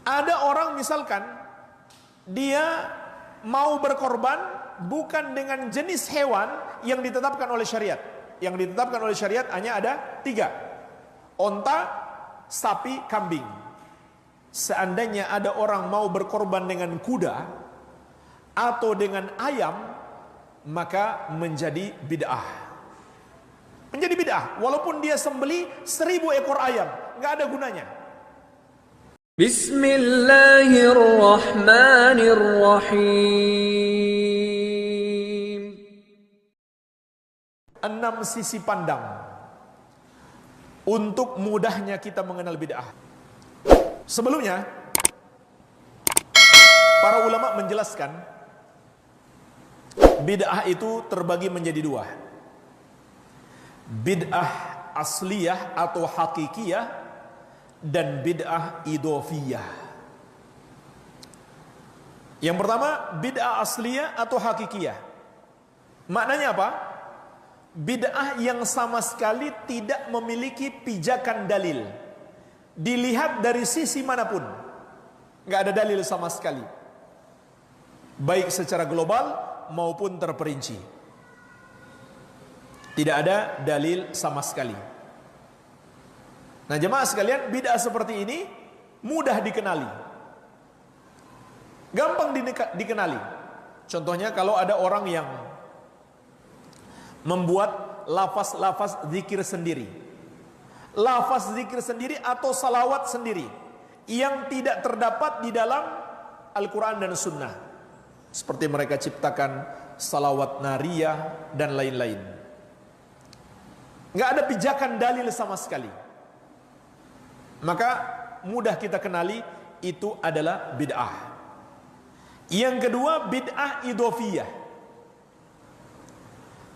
Ada orang misalkan dia mau berkorban bukan dengan jenis hewan yang ditetapkan oleh syariat. Yang ditetapkan oleh syariat hanya ada 3: onta, sapi, kambing. Seandainya ada orang mau berkorban dengan kuda atau dengan ayam, maka menjadi bid'ah. Menjadi bid'ah walaupun dia sembeli 1000 ekor ayam, nggak ada gunanya. Bismillahirrahmanirrahim. 6 sisi pandang untuk mudahnya kita mengenal bid'ah. Sebelumnya, para ulama menjelaskan bid'ah itu terbagi menjadi 2. Bid'ah asliyah atau hakikiyah dan bid'ah idhofiyah. Yang pertama, bid'ah asliyah atau hakikiyah. Maknanya apa? Bid'ah yang sama sekali tidak memiliki pijakan dalil. Dilihat dari sisi manapun, nggak ada dalil sama sekali, baik secara global maupun terperinci. Tidak ada dalil sama sekali. Nah, jemaah sekalian, bid'ah seperti ini mudah dikenali, gampang dikenali. Contohnya kalau ada orang yang membuat lafaz-lafaz zikir sendiri, lafaz zikir sendiri atau salawat sendiri yang tidak terdapat di dalam Al-Quran dan Sunnah, seperti mereka ciptakan salawat nariyah dan lain-lain. Nggak ada pijakan dalil sama sekali, maka mudah kita kenali itu adalah bid'ah. Yang kedua, bid'ah idhofiyah.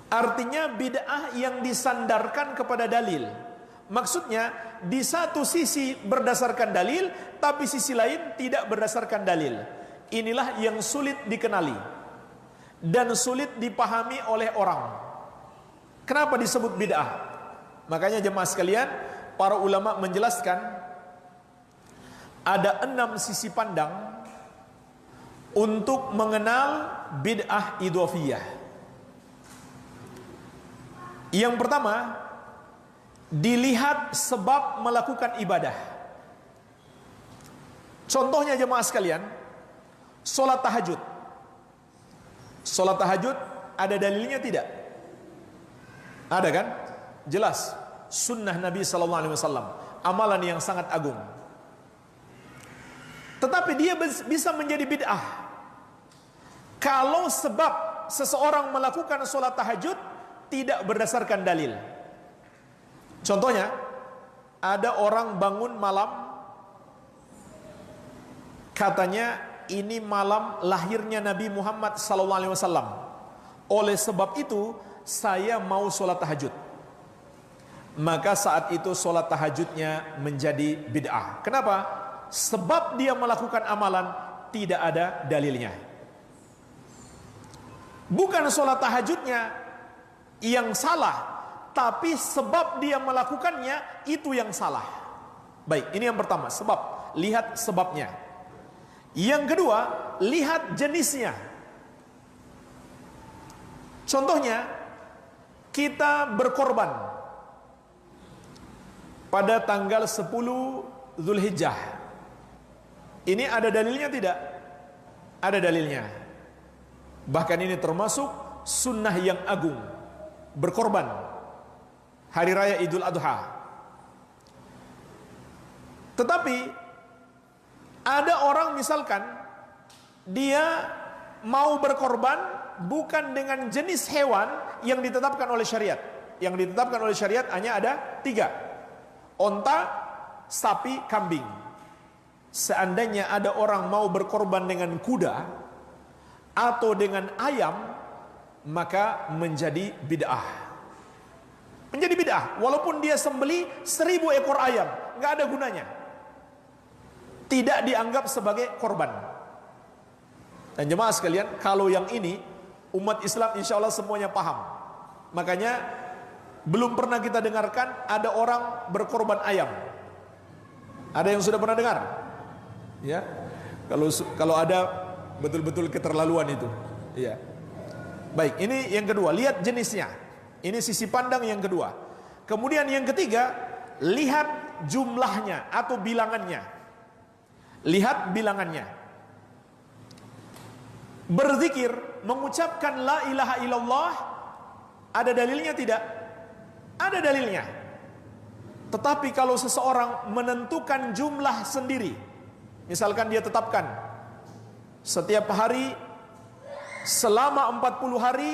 Artinya bid'ah yang disandarkan kepada dalil. Maksudnya di satu sisi berdasarkan dalil, tapi sisi lain tidak berdasarkan dalil. Inilah yang sulit dikenali dan sulit dipahami oleh orang. Kenapa disebut bid'ah? Makanya jemaah sekalian, para ulama menjelaskan ada 6 sisi pandang untuk mengenal bid'ah idhofiyah. Yang pertama, dilihat sebab melakukan ibadah. Contohnya jemaah sekalian, sholat tahajud. Sholat tahajud ada dalilnya tidak? Ada kan? Jelas, sunnah Nabi SAW, amalan yang sangat agung. Tetapi dia bisa menjadi bid'ah kalau sebab seseorang melakukan sholat tahajud tidak berdasarkan dalil. Contohnya, ada orang bangun malam, katanya ini malam lahirnya Nabi Muhammad SAW. Oleh sebab itu saya mau sholat tahajud. Maka saat itu sholat tahajudnya menjadi bid'ah. Kenapa? Sebab dia melakukan amalan tidak ada dalilnya. Bukan sholat tahajudnya yang salah, tapi sebab dia melakukannya itu yang salah. Baik, ini yang pertama, sebab. Lihat sebabnya. Yang kedua, lihat jenisnya. Contohnya, kita berkorban pada tanggal 10 Zulhijjah. Ini ada dalilnya tidak? Ada dalilnya. Bahkan ini termasuk sunnah yang agung, berkorban hari raya Idul Adha. Tetapi ada orang misalkan dia mau berkorban bukan dengan jenis hewan yang ditetapkan oleh syariat. Yang ditetapkan oleh syariat hanya ada 3: onta, sapi, kambing. Seandainya ada orang mau berkorban dengan kuda atau dengan ayam, maka menjadi bid'ah. Menjadi bid'ah walaupun dia sembeli 1000 ekor ayam, nggak ada gunanya. Tidak dianggap sebagai korban. Dan jemaah sekalian, kalau yang ini umat Islam insya Allah semuanya paham. Makanya belum pernah kita dengarkan ada orang berkorban ayam. Ada yang sudah pernah dengar? Ya, kalau ada betul-betul keterlaluan itu. Ya. Baik, ini yang kedua, lihat jenisnya. Ini sisi pandang yang kedua. Kemudian yang ketiga, lihat jumlahnya atau bilangannya. Lihat bilangannya. Berzikir, mengucapkan la ilaha illallah, ada dalilnya tidak? Ada dalilnya. Tetapi kalau seseorang menentukan jumlah sendiri, misalkan dia tetapkan setiap hari selama 40 hari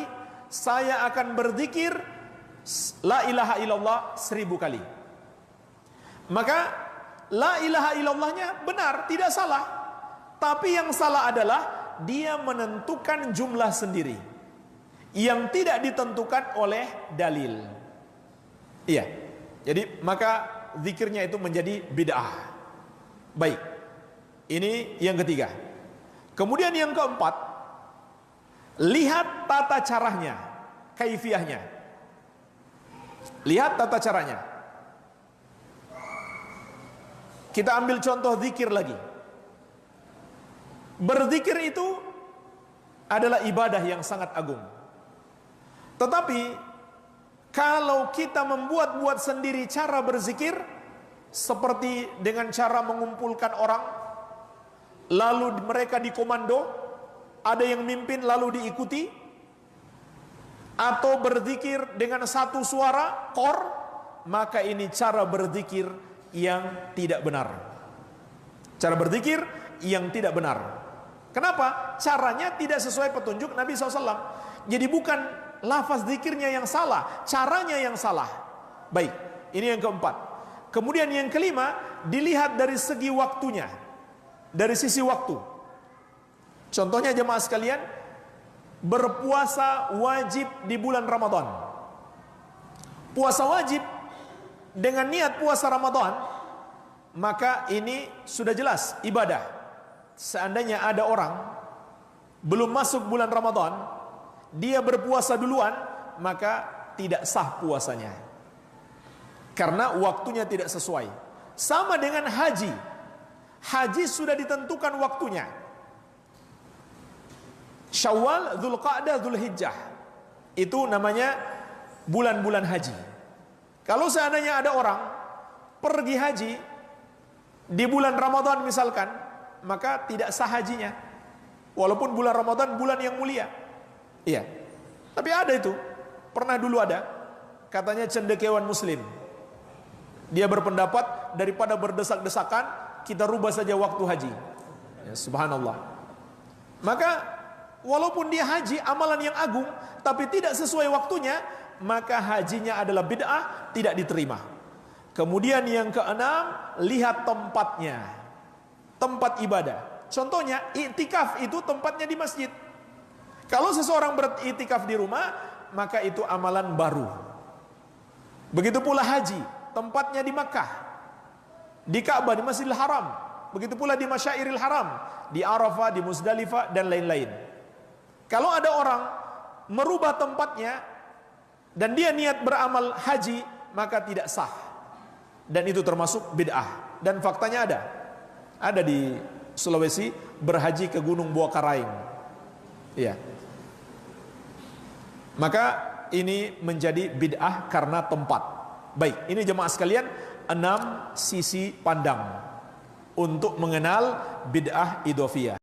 saya akan berzikir la ilaha illallah 1000 kali. Maka la ilaha illallahnya benar, tidak salah. Tapi yang salah adalah dia menentukan jumlah sendiri yang tidak ditentukan oleh dalil. Iya. Jadi maka zikirnya itu menjadi bid'ah. Baik. Ini yang ketiga. Kemudian yang keempat, lihat tata caranya, kaifiyahnya. Lihat tata caranya. Kita ambil contoh zikir lagi. Berzikir itu adalah ibadah yang sangat agung. Tetapi kalau kita membuat-buat sendiri cara berzikir, seperti dengan cara mengumpulkan orang, lalu mereka dikomando, ada yang mimpin lalu diikuti, atau berzikir dengan satu suara, kor, maka ini cara berzikir yang tidak benar. Cara berzikir yang tidak benar. Kenapa? Caranya tidak sesuai petunjuk Nabi SAW. Jadi bukan lafaz zikirnya yang salah, caranya yang salah. Baik, ini yang keempat. Kemudian yang kelima, dilihat dari segi waktunya, dari sisi waktu. Contohnya jemaah sekalian, berpuasa wajib di bulan Ramadan. Puasa wajib dengan niat puasa Ramadan, maka ini sudah jelas ibadah. Seandainya ada orang belum masuk bulan Ramadan, dia berpuasa duluan, maka tidak sah puasanya, karena waktunya tidak sesuai. Sama dengan haji. Haji sudah ditentukan waktunya. Syawal, Dzulqa'dah, Dzulhijjah. Itu namanya bulan-bulan haji. Kalau seandainya ada orang pergi haji di bulan Ramadan misalkan, maka tidak sah hajinya. Walaupun bulan Ramadan bulan yang mulia. Iya. Tapi ada itu. Pernah dulu ada. Katanya cendekiawan muslim. Dia berpendapat daripada berdesak-desakan, kita rubah saja waktu haji. Ya, subhanallah. Maka walaupun dia haji amalan yang agung, tapi tidak sesuai waktunya, maka hajinya adalah bid'ah, tidak diterima. Kemudian yang keenam, lihat tempatnya. Tempat ibadah. Contohnya iktikaf itu tempatnya di masjid. Kalau seseorang beriktikaf di rumah, maka itu amalan baru. Begitu pula haji, tempatnya di Makkah, di Ka'bah, di Masjidil Haram. Begitu pula di Masyairil Haram, di Arafah, di Muzdalifah, dan lain-lain. Kalau ada orang merubah tempatnya dan dia niat beramal haji, maka tidak sah. Dan itu termasuk bid'ah. Dan faktanya ada. Ada di Sulawesi berhaji ke Gunung Buah Karaing. Iya. Maka ini menjadi bid'ah karena tempat. Baik, ini jemaah sekalian 6 sisi pandang untuk mengenal bid'ah idhofiyah.